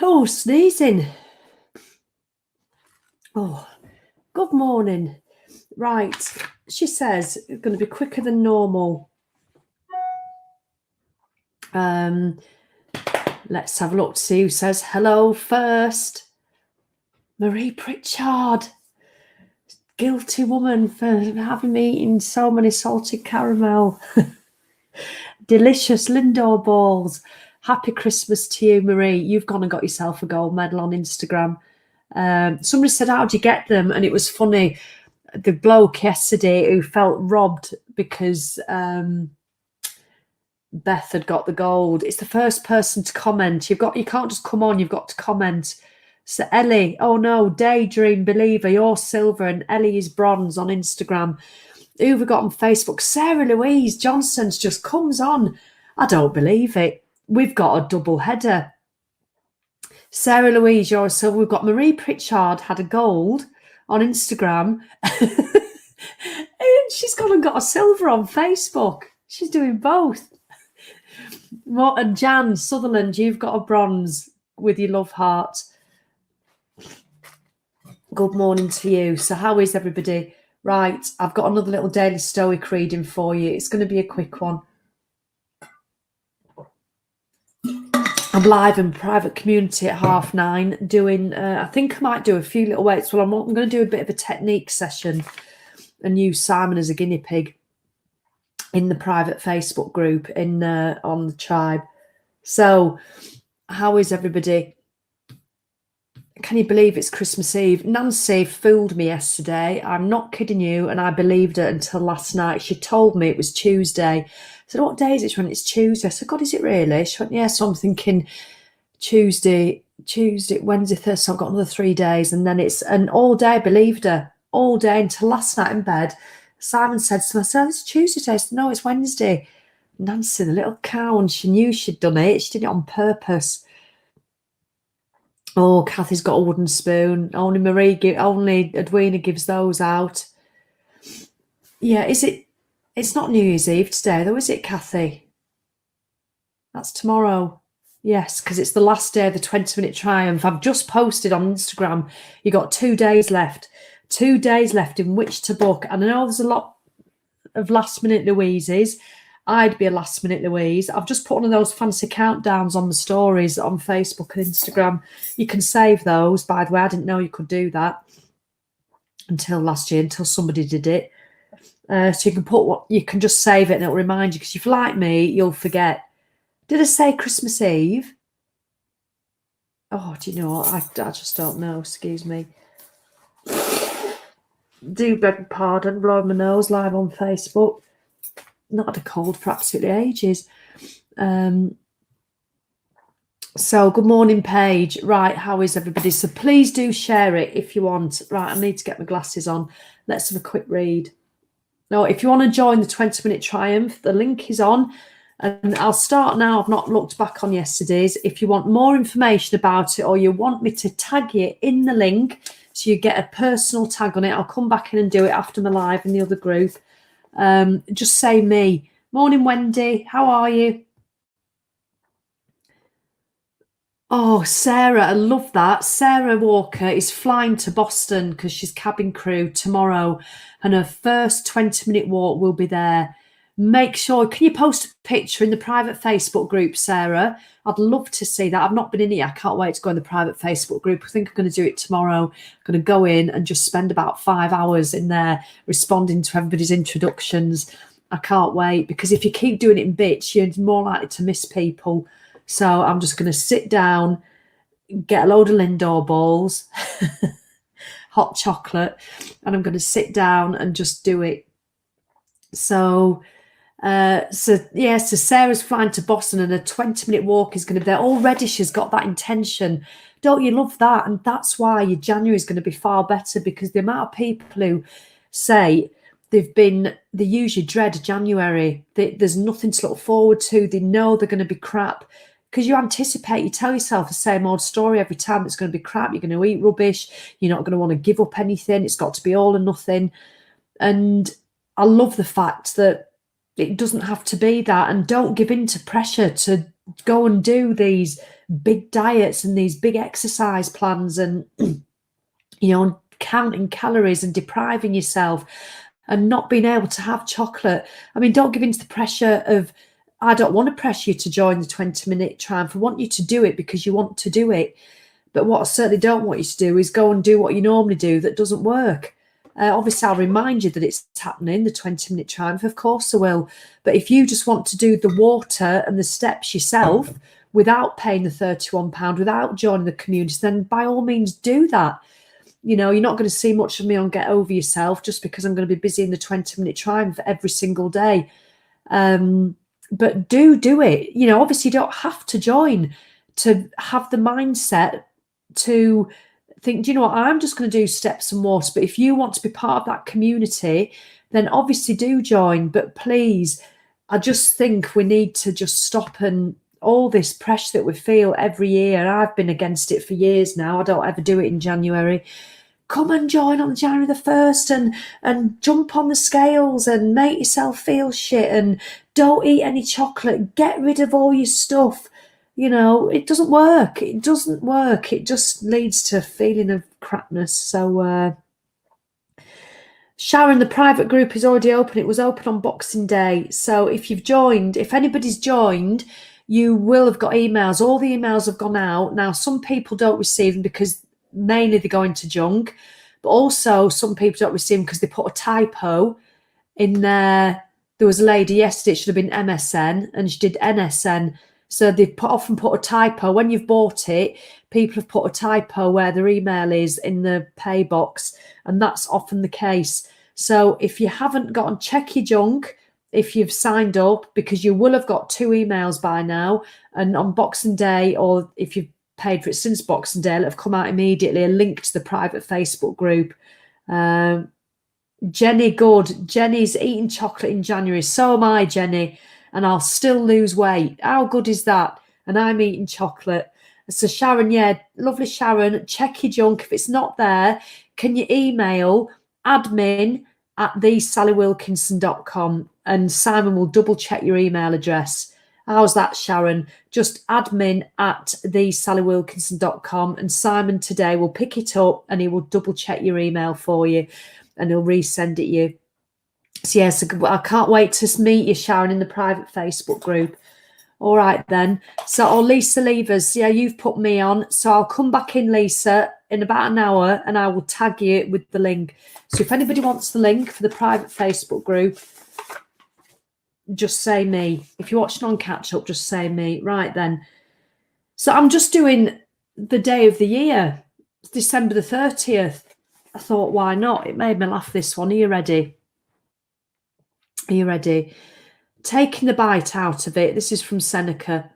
Oh, sneezing. Oh, good morning. Right, she says it's going to be quicker than normal. Let's have a look to see who says hello first. Marie Pritchard. Guilty woman for having me eaten so many salted caramel. Delicious Lindor balls. Happy Christmas to you, Marie. You've gone and got yourself a gold medal on Instagram. Somebody said, how do you get them? And it was funny. The bloke yesterday who felt robbed because Beth had got the gold. It's the first person to comment. You can't just come on, you've got to comment. So Ellie, oh no, Daydream Believer, you're silver and Ellie is bronze on Instagram. Who have we got on Facebook? Sarah Louise Johnson's just comes on. I don't believe it. We've got a double header. Sarah Louise, you're a silver. We've got Marie Pritchard had a gold on Instagram. And she's gone and got a silver on Facebook. She's doing both. And Jan Sutherland, you've got a bronze with your love heart. Good morning to you. So how is everybody? Right, I've got another little daily Stoic reading for you. It's going to be a quick one. I'm live in private community at 9:30 doing, I think I might do a few little weights. Well, I'm going to do a bit of a technique session and use Simon as a guinea pig in the private Facebook group on the tribe. So how is everybody? Can you believe it's Christmas Eve? Nancy fooled me yesterday. I'm not kidding you. And I believed her until last night. She told me it was Tuesday. I said, what day is it? She went, it's Tuesday. I said, God, is it really? She went, yeah. So I'm thinking Tuesday, Wednesday, Thursday. So I've got another 3 days. And then and all day I believed her. All day until last night in bed. Simon said to myself, it's Tuesday. I said, no, it's Wednesday. Nancy, the little cow, and she knew she'd done it. She did it on purpose. Oh, Kathy's got a wooden spoon. Only Edwina gives those out. Yeah, it's not New Year's Eve today, though, is it, Kathy? That's tomorrow. Yes, because it's the last day of the 20-minute triumph. I've just posted on Instagram. You got 2 days left. 2 days left in which to book. And I know there's a lot of last-minute Louises. I'd be a last-minute Louise. I've just put one of those fancy countdowns on the stories on Facebook and Instagram. You can save those. By the way, I didn't know you could do that until last year, until somebody did it. So you can just save it and it'll remind you, because if you're like me, you'll forget. Did I say Christmas Eve? Oh, do you know what? I just don't know. Excuse me. Do beg your pardon, blowing my nose live on Facebook. Not had a cold for absolutely ages. So good morning, Paige. Right, how is everybody? So please do share it if you want. Right, I need to get my glasses on. Let's have a quick read. Now, if you want to join the 20-minute triumph, the link is on. And I'll start now. I've not looked back on yesterday's. If you want more information about it, or you want me to tag you in the link so you get a personal tag on it, I'll come back in and do it after my live in the other group. Just say me. Morning, Wendy. How are you? Oh, Sarah, I love that. Sarah Walker is flying to Boston because she's cabin crew tomorrow, and her first 20-minute walk will be there. Make sure, can you post a picture in the private Facebook group, Sarah? I'd love to see that. I've not been in it yet. I can't wait to go in the private Facebook group. I think I'm going to do it tomorrow. I'm going to go in and just spend about 5 hours in there responding to everybody's introductions. I can't wait, because if you keep doing it in bits, you're more likely to miss people. So I'm just going to sit down, get a load of Lindor balls, hot chocolate, and I'm going to sit down and just do it. So Sarah's flying to Boston, and a 20-minute walk is going to be there. Already she's got that intention. Don't you love that? And that's why your January is going to be far better, because the amount of people who say they usually dread January. There's nothing to look forward to. They know they're going to be crap, because you anticipate, you tell yourself the same old story every time. It's going to be crap. You're going to eat rubbish. You're not going to want to give up anything. It's got to be all or nothing. And I love the fact that it doesn't have to be that. And don't give in to pressure to go and do these big diets and these big exercise plans and, counting calories and depriving yourself and not being able to have chocolate. I mean, don't give in to the pressure of, I don't want to pressure you to join the 20-minute triumph. I want you to do it because you want to do it. But what I certainly don't want you to do is go and do what you normally do that doesn't work. Obviously, I'll remind you that it's happening, the 20-minute triumph. Of course I will. But if you just want to do the water and the steps yourself without paying the £31, without joining the community, then by all means do that. You're not going to see much of me on Get Over Yourself just because I'm going to be busy in the 20-minute triumph every single day. But do it. Obviously you don't have to join to have the mindset to think, do you know what, I'm just going to do steps and water. But if you want to be part of that community, then obviously do join. But please, I just think we need to just stop and all this pressure that we feel every year. I've been against it for years now. I don't ever do it in January. Come and join on January the 1st and jump on the scales and make yourself feel shit and don't eat any chocolate. Get rid of all your stuff. It doesn't work. It doesn't work. It just leads to a feeling of crapness. So, Sharon, the private group is already open. It was open on Boxing Day. So if you've joined, if anybody's joined, you will have got emails. All the emails have gone out. Now, some people don't receive them because mainly they go into junk, but also some people don't receive them because they put a typo in there. There was a lady yesterday, it should have been MSN, and she did NSN. So they often put a typo. When you've bought it, people have put a typo where their email is in the pay box, and that's often the case. So if you haven't gotten, check your junk if you've signed up, because you will have got 2 emails by now. And on Boxing Day, or if you've paid for it since Boxing Day, it'll have come out immediately, a link to the private Facebook group. Jenny, good. Jenny's eating chocolate in January. So am I, Jenny. And I'll still lose weight. How good is that? And I'm eating chocolate. So Sharon, yeah, lovely Sharon, check your junk. If it's not there, can you email admin@thesallywilkinson.com and Simon will double check your email address. How's that, Sharon? Just admin@thesallywilkinson.com and Simon today will pick it up and he will double check your email for you and he'll resend it you. So yes, I can't wait to meet you, Sharon, in the private Facebook group. All right then. So, Lisa Levers, yeah, you've put me on. So I'll come back in, Lisa, in about an hour and I will tag you with the link. So if anybody wants the link for the private Facebook group, just say me. If you're watching on catch up, just say me. Right then. So I'm just doing the day of the year. It's December the 30th. I thought, why not? It made me laugh, this one. Are you ready? Are you ready? Taking the bite out of it. This is from Seneca.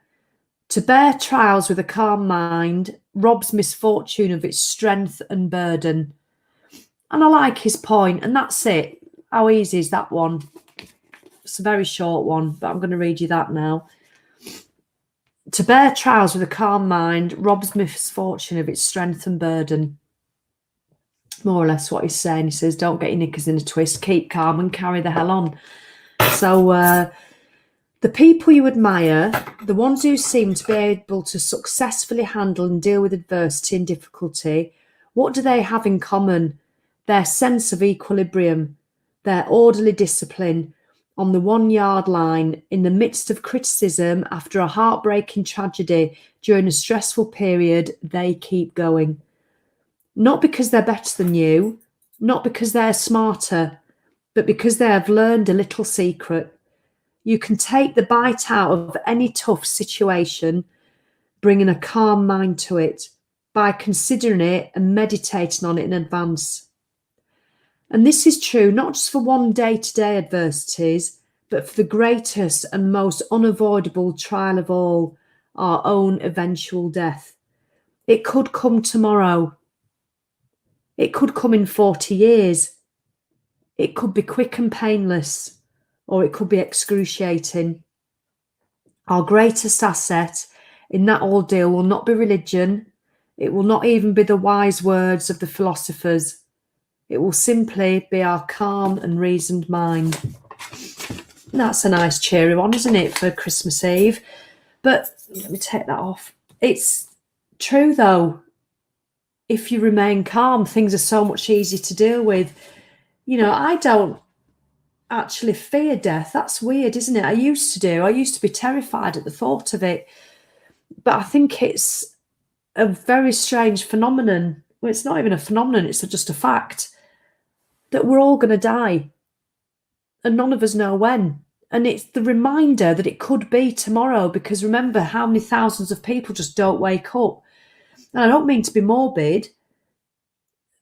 To bear trials with a calm mind robs misfortune of its strength and burden. And I like his point, and that's it. How easy is that one? It's a very short one, but I'm going to read you that now. To bear trials with a calm mind robs misfortune of its strength and burden. More or less what he's saying. He says, don't get your knickers in a twist, keep calm and carry the hell on. So the people you admire, the ones who seem to be able to successfully handle and deal with adversity and difficulty, what do they have in common? Their sense of equilibrium, their orderly discipline on the 1-yard line in the midst of criticism after a heartbreaking tragedy during a stressful period, they keep going. Not because they're better than you, not because they're smarter, but because they have learned a little secret. You can take the bite out of any tough situation, bringing a calm mind to it by considering it and meditating on it in advance. And this is true not just for one day-to-day adversities, but for the greatest and most unavoidable trial of all, our own eventual death. It could come tomorrow. It could come in 40 years. It could be quick and painless, or it could be excruciating. Our greatest asset in that ordeal will not be religion. It will not even be the wise words of the philosophers. It will simply be our calm and reasoned mind. That's a nice cheery one, isn't it, for Christmas Eve? But let me take that off. it's true though. If you remain calm, things are so much easier to deal with. I don't actually fear death. That's weird, isn't it? I used to be terrified at the thought of it. But I think it's a very strange phenomenon. Well, it's not even a phenomenon, it's just a fact that we're all going to die and none of us know when. And it's the reminder that it could be tomorrow, because remember how many thousands of people just don't wake up. And I don't mean to be morbid,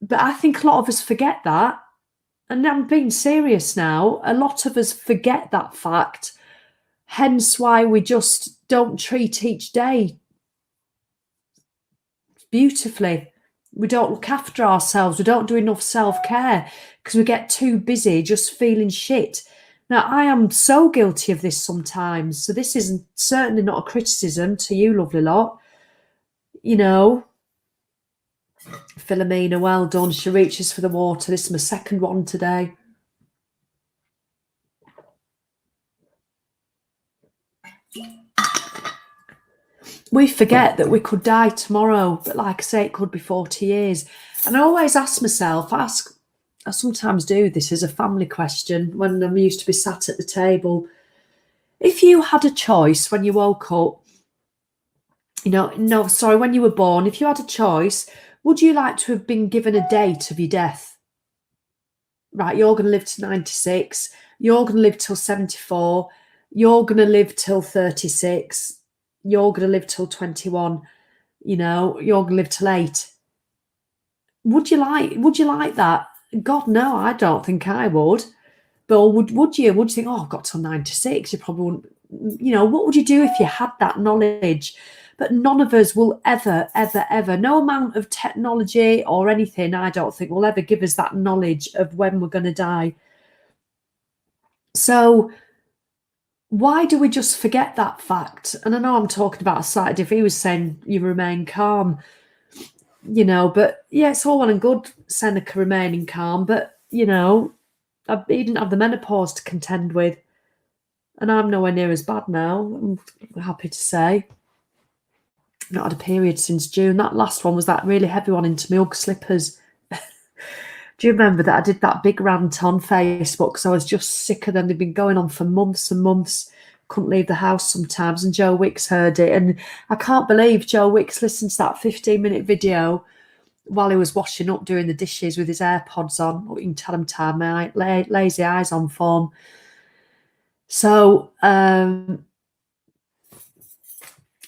but I think a lot of us forget that. And I'm being serious now. A lot of us forget that fact, hence why we just don't treat each day beautifully. We don't look after ourselves. We don't do enough self-care because we get too busy just feeling shit. Now, I am so guilty of this sometimes. So this isn't certainly not a criticism to you, lovely lot. Philomena, well done. She reaches for the water. This is my second one today. We forget that we could die tomorrow, but like I say, it could be 40 years. And I always ask myself, I sometimes do this as a family question when I'm used to be sat at the table. If you had a choice when you woke up, when you were born, if you had a choice, would you like to have been given a date of your death? Right, you're going to live to 96, you're going to live till 74, you're going to live till 36, you're going to live till 21, you're going to live till 8. Would you like that? God, no, I don't think I would. But would you? Would you think, oh, I've got till 96? You probably wouldn't. What would you do if you had that knowledge? But none of us will ever, ever, ever, no amount of technology or anything, I don't think, will ever give us that knowledge of when we're going to die. So why do we just forget that fact? And I know I'm talking about a side if he was saying you remain calm, but yeah, it's all well and good, Seneca remaining calm, but, he didn't have the menopause to contend with. And I'm nowhere near as bad now, I'm happy to say. I've not had a period since June. That last one was that really heavy one into my Ugg slippers. Do you remember that I did that big rant on Facebook because I was just sick of them? They've been going on for months and months. Couldn't leave the house sometimes, and Joe Wicks heard it. And I can't believe Joe Wicks listened to that 15-minute video while he was washing up, doing the dishes with his AirPods on. You can tell him to have my lazy eyes on form. So,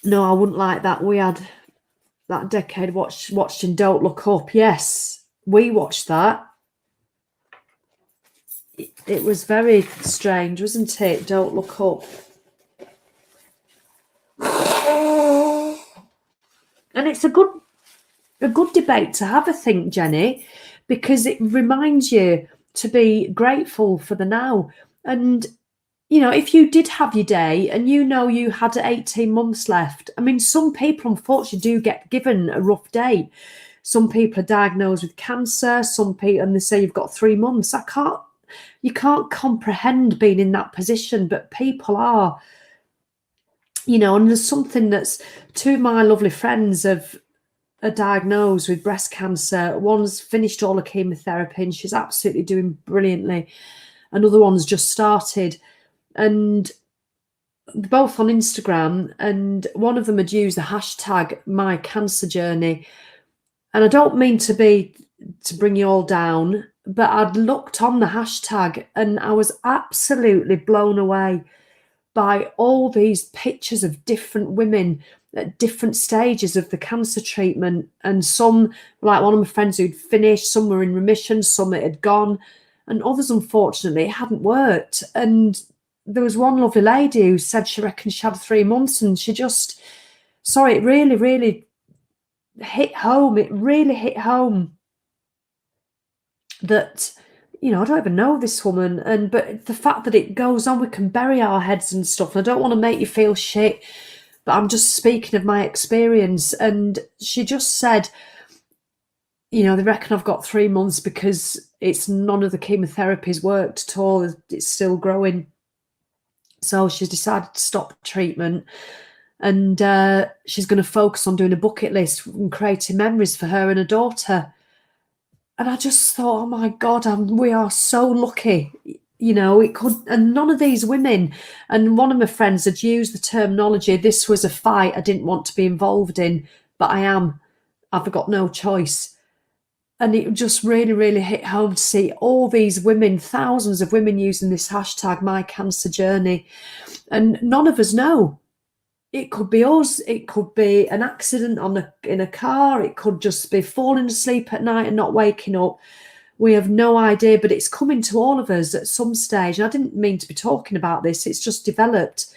no, I wouldn't like that. We had that decade watched in Don't Look Up. Yes, we watched that. It was very strange, wasn't it? Don't Look Up. And it's a good debate to have, I think, Jenny, because it reminds you to be grateful for the now. And, if you did have your day and you had 18 months left, I mean, some people unfortunately do get given a rough day. Some people are diagnosed with cancer, and they say you've got 3 months. You can't comprehend being in that position, but people are, and there's something that's, two of my lovely friends are diagnosed with breast cancer. One's finished all the chemotherapy and she's absolutely doing brilliantly. Another one's just started, and both on Instagram, and one of them had used the hashtag my cancer journey. And I don't mean to bring you all down, but I'd looked on the hashtag and I was absolutely blown away by all these pictures of different women at different stages of the cancer treatment. And some, like one of my friends who'd finished, some were in remission, some it had gone, and others, unfortunately, it hadn't worked. And there was one lovely lady who said she reckoned she had 3 months, and she just, it really, really hit home. It really hit home that, I don't even know this woman, but the fact that it goes on, we can bury our heads and stuff. And I don't want to make you feel shit, but I'm just speaking of my experience. And she just said, they reckon I've got 3 months because none of the chemotherapies worked at all. It's still growing. So she's decided to stop treatment. and she's going to focus on doing a bucket list and creating memories for her and her daughter. And I just thought, oh my God, we are so lucky. It could, and none of these women, and one of my friends had used the terminology, this was a fight I didn't want to be involved in, but I am. I've got no choice. And it just really, really hit home to see all these women, thousands of women using this hashtag, my cancer journey. And none of us know. It could be us. It could be an accident in a car. It could just be falling asleep at night and not waking up. We have no idea, but it's coming to all of us at some stage. And I didn't mean to be talking about this. It's just developed.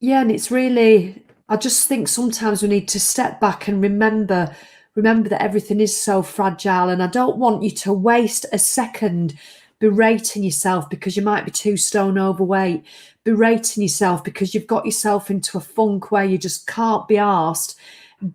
Yeah, and it's really, I just think sometimes we need to step back and remember that everything is so fragile. And I don't want you to waste a second berating yourself because you might be 2 stone overweight, berating yourself because you've got yourself into a funk where you just can't be arsed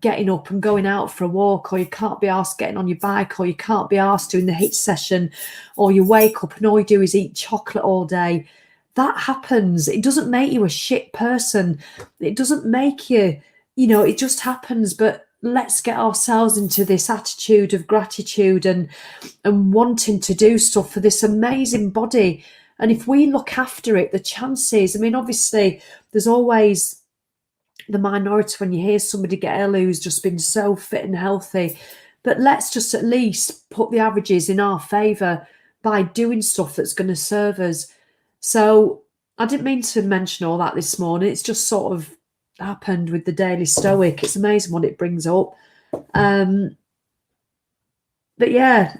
getting up and going out for a walk, or you can't be asked getting on your bike, or you can't be asked doing the HIIT session, or you wake up and all you do is eat chocolate all day. That happens. It doesn't make you a shit person. It doesn't make you, it just happens. But let's get ourselves into this attitude of gratitude and wanting to do stuff for this amazing body. And if we look after it, the chances, obviously there's always the minority when you hear somebody get ill who's just been so fit and healthy. But let's just at least put the averages in our favour by doing stuff that's going to serve us. So I didn't mean to mention all that this morning. It's just sort of happened with the Daily Stoic. It's amazing what it brings up. But yeah,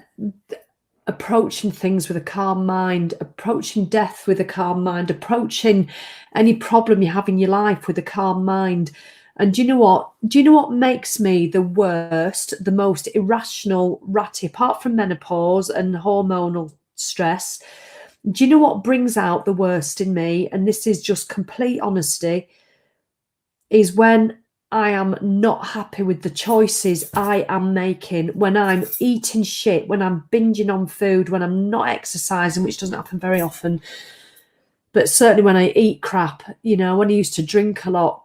approaching things with a calm mind, approaching death with a calm mind, approaching any problem you have in your life with a calm mind. And do you know what? Do you know what makes me the worst, the most irrational, ratty, apart from menopause and hormonal stress? Do you know what brings out the worst in me? And this is just complete honesty, is when I am not happy with the choices I am making, when I'm eating shit, when I'm binging on food, when I'm not exercising, which doesn't happen very often, but certainly when I eat crap, when I used to drink a lot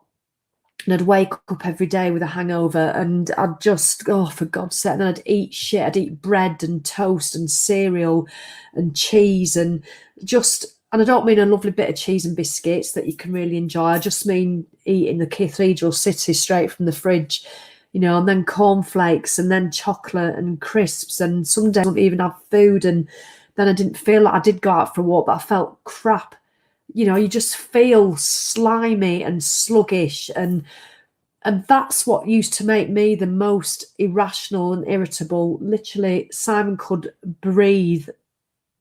and I'd wake up every day with a hangover and I'd just, oh, for God's sake, and then I'd eat shit. I'd eat bread and toast and cereal and cheese and I don't mean a lovely bit of cheese and biscuits that you can really enjoy. I just mean eating the Cathedral City straight from the fridge, and then cornflakes and then chocolate and crisps. And some days I don't even have food. And then I didn't feel like I did go out for a walk, but I felt crap. You just feel slimy and sluggish. And that's what used to make me the most irrational and irritable. Literally, Simon could breathe.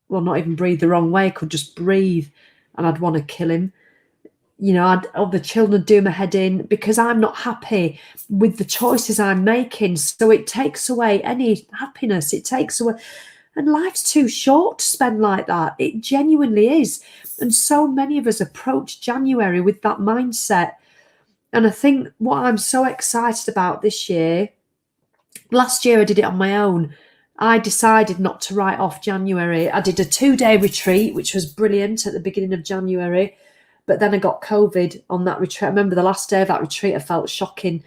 Well, not even breathe the wrong way, could just breathe and I'd want to kill him. The children do my head in because I'm not happy with the choices I'm making. So it takes away any happiness. It takes away, and life's too short to spend like that. It genuinely is. And so many of us approach January with that mindset. And I think what I'm so excited about this year, last year I did it on my own. I decided not to write off January. I did a 2-day retreat, which was brilliant at the beginning of January. But then I got COVID on that retreat. I remember the last day of that retreat, I felt shocking.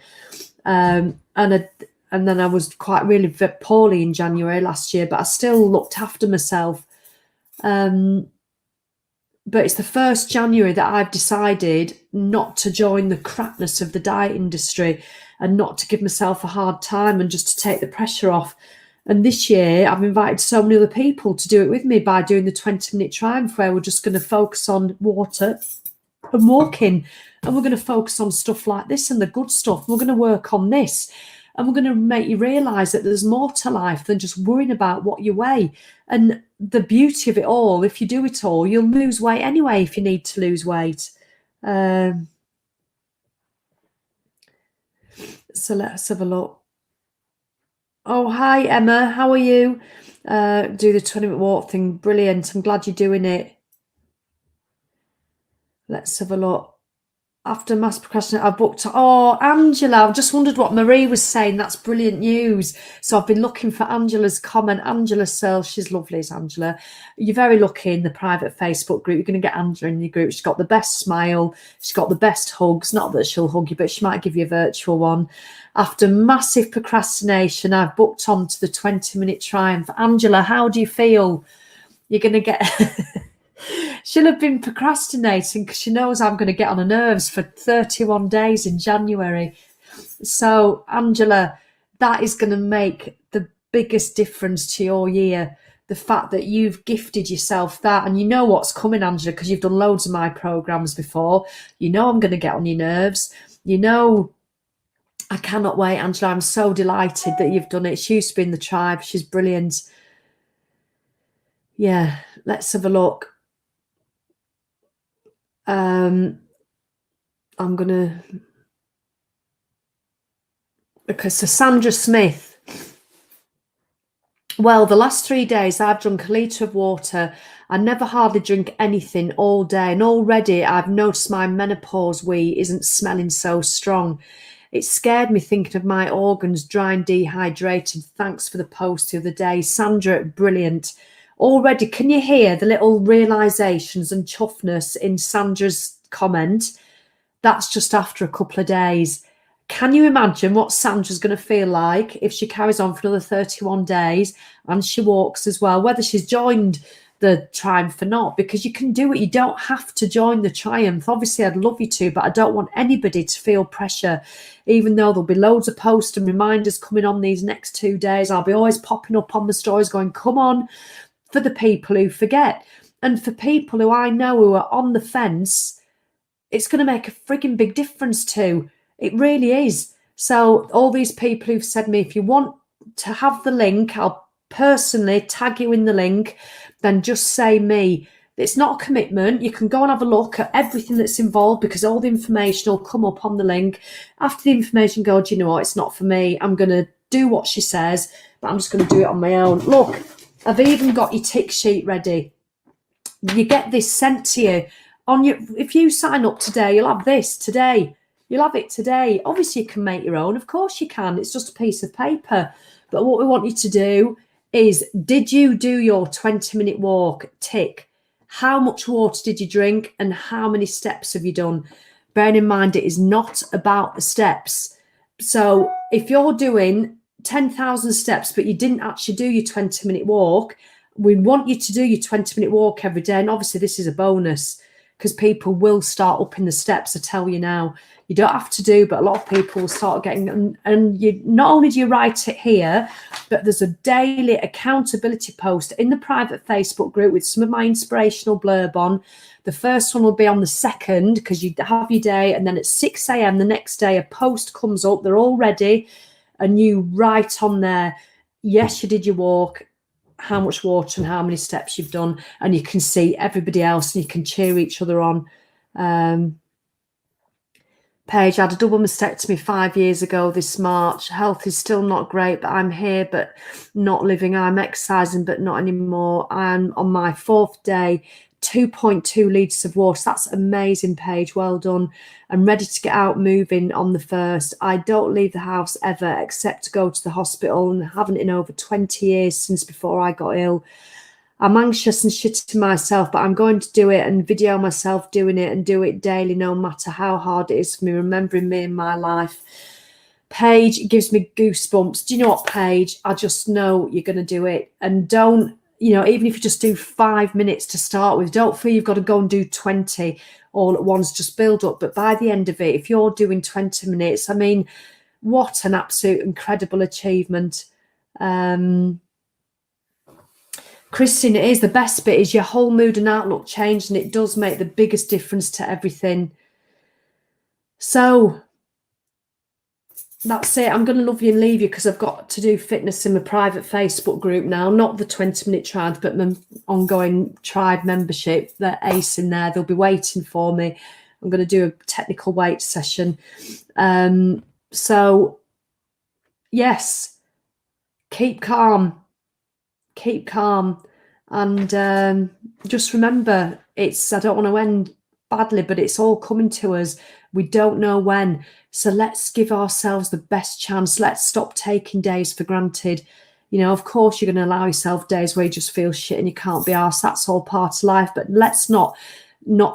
And then I was quite really poorly in January last year, but I still looked after myself. But it's the first January that I've decided not to join the crapness of the diet industry and not to give myself a hard time and just to take the pressure off. And this year, I've invited so many other people to do it with me by doing the 20-minute triumph, where we're just going to focus on water and walking. And we're going to focus on stuff like this and the good stuff. We're going to work on this. And we're going to make you realise that there's more to life than just worrying about what you weigh. And the beauty of it all, if you do it all, you'll lose weight anyway if you need to lose weight. So let's have a look. Oh, hi, Emma. How are you? Do the 20-minute walk thing. Brilliant. I'm glad you're doing it. Let's have a look. After mass procrastination, I booked. Oh, Angela, I've just wondered what Marie was saying. That's brilliant news. So I've been looking for Angela's comment. Angela Searle, she's lovely, is Angela. You're very lucky in the private Facebook group. You're going to get Angela in your group. She's got the best smile. She's got the best hugs. Not that she'll hug you, but she might give you a virtual one. After massive procrastination, I've booked on to the 20-minute triumph. Angela, how do you feel? You're going to get... She'll have been procrastinating because she knows I'm going to get on her nerves for 31 days in January. So, Angela, that is going to make the biggest difference to your year. The fact that you've gifted yourself that, and you know what's coming, Angela, because you've done loads of my programs before. You know I'm going to get on your nerves. You know, I cannot wait, Angela. I'm so delighted that you've done it. She used to be in the tribe. She's brilliant. Yeah, let's have a look. I'm gonna, because so Sandra Smith, well, the last 3 days I've drunk a litre of water. I never hardly drink anything all day, and already I've noticed my menopause wee isn't smelling so strong. It scared me thinking of my organs dry and dehydrated. Thanks for the post the other day, Sandra. Brilliant. Already, can you hear the little realizations and chuffness in Sandra's comment? That's just after a couple of days. Can you imagine what Sandra's going to feel like if she carries on for another 31 days and she walks as well, whether she's joined the triumph or not? Because you can do it. You don't have to join the triumph. Obviously, I'd love you to, but I don't want anybody to feel pressure, even though there'll be loads of posts and reminders coming on these next 2 days. I'll be always popping up on the stories going, come on, for the people who forget. And for people who I know who are on the fence, it's going to make a frigging big difference too. It really is. So all these people who've said to me, if you want to have the link, I'll personally tag you in the link, then just say me. It's not a commitment. You can go and have a look at everything that's involved because all the information will come up on the link. After the information, go, do you know what? It's not for me. I'm going to do what she says, but I'm just going to do it on my own. Look, I've even got your tick sheet ready. You get this sent to you on your, if you sign up today, you'll have this today. You'll have it today. Obviously, you can make your own. Of course you can. It's just a piece of paper. But what we want you to do is, did you do your 20-minute walk? Tick. How much water did you drink and how many steps have you done? Bearing in mind, it is not about the steps. So if you're doing 10,000 steps, but you didn't actually do your 20-minute walk, we want you to do your 20-minute walk every day. And obviously, this is a bonus because people will start upping the steps. I tell you now, you don't have to do, but a lot of people will start getting, and you not only do you write it here, but there's a daily accountability post in the private Facebook group with some of my inspirational blurb on. The first one will be on the 2nd because you have your day, and then at 6 a.m. the next day, a post comes up. They're all ready, and you write on there, yes, you did your walk, how much water and how many steps you've done, and you can see everybody else and you can cheer each other on. Paige, I had a double mastectomy 5 years ago this March. Health is still not great, but I'm here but not living. I'm exercising but not anymore. I'm on my 4th day, 2.2 litres of water. That's amazing, Paige. Well done. I'm ready to get out moving on the 1st. I don't leave the house ever except to go to the hospital, and haven't in over 20 years since before I got ill. I'm anxious and shitty myself, but I'm going to do it and video myself doing it and do it daily, no matter how hard it is for me, remembering me in my life. Paige, it gives me goosebumps. Do you know what, Paige? I just know you're going to do it. And don't, you know, even if you just do 5 minutes to start with, don't feel you've got to go and do 20 all at once, just build up. But by the end of it, if you're doing 20 minutes, I mean, what an absolute incredible achievement. Christine, it is the best bit is your whole mood and outlook changed, and it does make the biggest difference to everything. So that's it. I'm going to love you and leave you because I've got to do fitness in my private Facebook group now, not the 20-minute tribe, but my ongoing tribe membership. They're ace in there. They'll be waiting for me. I'm going to do a technical weight session. So yes, keep calm. Keep calm, and just remember, I don't want to end badly, but it's all coming to us. We don't know when. So let's give ourselves the best chance. Let's stop taking days for granted. You know, of course, you're going to allow yourself days where you just feel shit and you can't be arsed. That's all part of life. But let's not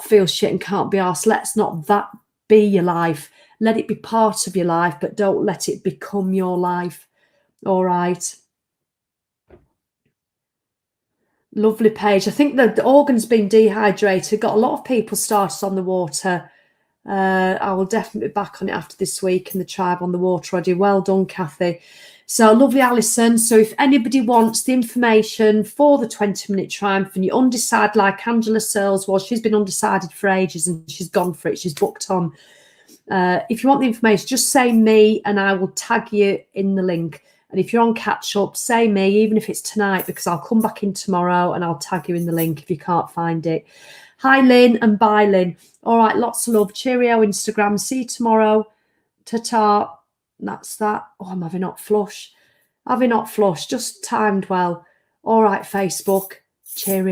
feel shit and can't be arsed. Let's not that be your life. Let it be part of your life, but don't let it become your life. All right. Lovely, Paige. I think the organ's been dehydrated. Got a lot of people started on the water. I will definitely be back on it after this week in the tribe on the water already. Well done, Kathy. So lovely, Alison. So if anybody wants the information for the 20-minute triumph and you're undecided like Angela Searles was, she's been undecided for ages and she's gone for it. She's booked on. If you want the information, just say me and I will tag you in the link. And if you're on catch up, say me, even if it's tonight, because I'll come back in tomorrow and I'll tag you in the link if you can't find it. Hi, Lynn, and bye, Lynn. All right, lots of love. Cheerio, Instagram. See you tomorrow. Ta-ta. That's that. Oh, I'm having hot flush. Having hot flush. Just timed well. All right, Facebook. Cheerio.